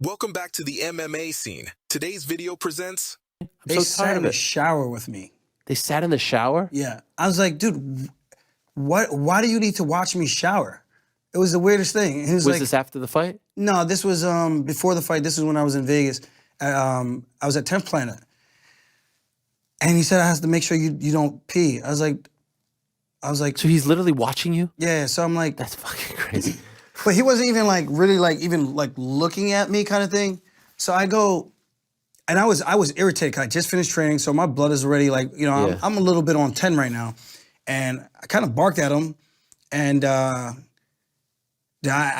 Welcome back to the MMA Scene. Today's video presents... They sat in the shower with me. They sat in the shower? Yeah. I was like, dude, why do you need to watch me shower? It was the weirdest thing. And he was like, this after the fight? No, this was before the fight. This is when I was in Vegas. I was at 10th Planet. And he said, I have to make sure you don't pee. I was like... So he's literally watching you? Yeah, so I'm like... That's fucking crazy. But he wasn't even like really like even like looking at me kind of thing. So I go, and I was irritated because I just finished training, so my blood is already like, you know, I'm a little bit on 10 right now. And I kind of barked at him, and I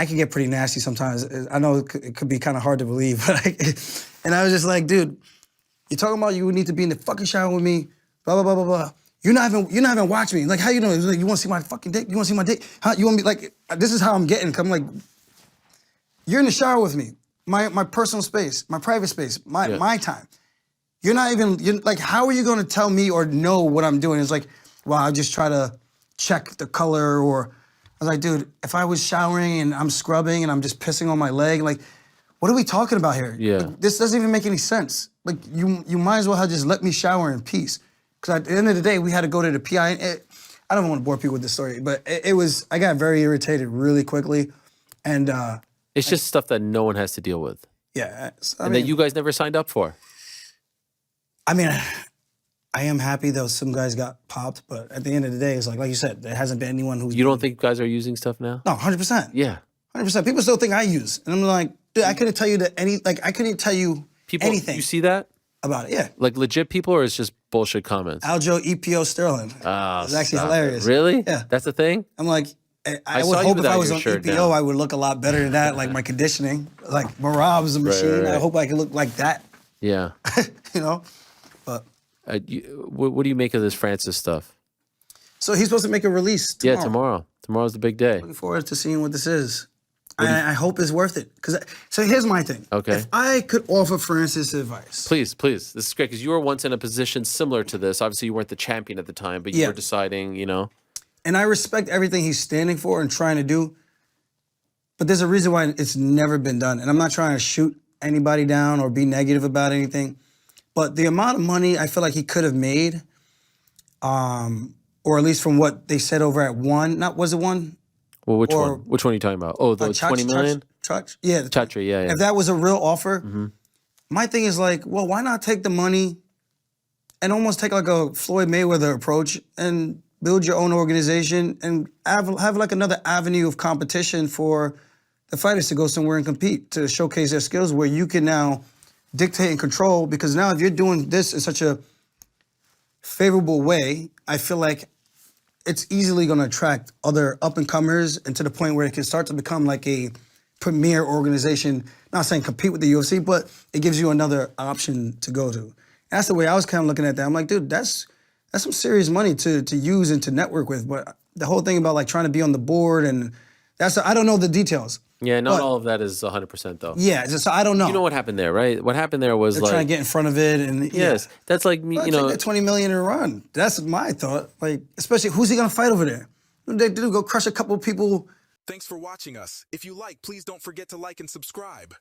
can get pretty nasty sometimes. I know it could be kind of hard to believe, but and I was just like, dude, you're talking about you need to be in the fucking shower with me, blah, blah, blah, blah, blah. You're not even watching me. Like, how you doing? Like, you want to see my fucking dick? You want to see my dick? How, you want me, like, this is how I'm getting. I'm like, you're in the shower with me. My personal space, my private space, my time. You're not even, like, how are you going to tell me or know what I'm doing? It's like, well, I just try to check the color, or, I was like, dude, if I was showering and I'm scrubbing and I'm just pissing on my leg, like, what are we talking about here? Yeah. Like, this doesn't even make any sense. Like, you might as well have just let me shower in peace. Because at the end of the day, we had to go to the PI. I don't want to bore people with this story, but I got very irritated really quickly. And it's just stuff that no one has to deal with. Yeah. And that you guys never signed up for. I mean, I am happy that some guys got popped, but at the end of the day, it's like you said, there hasn't been anyone who's... You don't think guys are using stuff now? No, 100%. Yeah. 100%. People still think I use. And I'm like, dude, I couldn't tell you I couldn't tell you anything. You see that? About it, yeah. Like legit people, or it's just bullshit comments? Aljo EPO Sterling. Oh, it's actually hilarious. Really? Yeah. That's a thing? I'm like, I would hope if I was on EPO, I would look a lot better than that, like my conditioning. Like Marab's a machine. Right. I hope I could look like that. Yeah. You know? But what do you make of this Francis stuff? So he's supposed to make a release tomorrow. Yeah, tomorrow. Tomorrow's the big day. Looking forward to seeing what this is. I hope it's worth it. So here's my thing. Okay. If I could offer Francis advice. Please, please. This is great, because you were once in a position similar to this. Obviously, you weren't the champion at the time, but you were deciding, you know. And I respect everything he's standing for and trying to do. But there's a reason why it's never been done. And I'm not trying to shoot anybody down or be negative about anything. But the amount of money I feel like he could have made, or at least from what they said over at One, was it One? Well, which one? Which one are you talking about? Oh, the 20 million? Yeah. Chatri, yeah. If that was a real offer, my thing is like, well, why not take the money and almost take like a Floyd Mayweather approach and build your own organization and have like another avenue of competition for the fighters to go somewhere and compete, to showcase their skills, where you can now dictate and control. Because now if you're doing this in such a favorable way, I feel like it's easily going to attract other up-and-comers, and to the point where it can start to become like a premier organization. Not saying compete with the UFC, but it gives you another option to go to. And that's the way I was kind of looking at that. I'm like, dude, that's some serious money to use and to network with. But the whole thing about like trying to be on the board, and I don't know the details. Yeah, not all of that is 100% though. Yeah, so I don't know. You know what happened there, right? What happened there was they're trying to get in front of it, and yes, that's like me. You know, take that 20 million and run. That's my thought. Like, especially who's he gonna fight over there? They do go crush a couple people. Thanks for watching us. If you like, please don't forget to like and subscribe.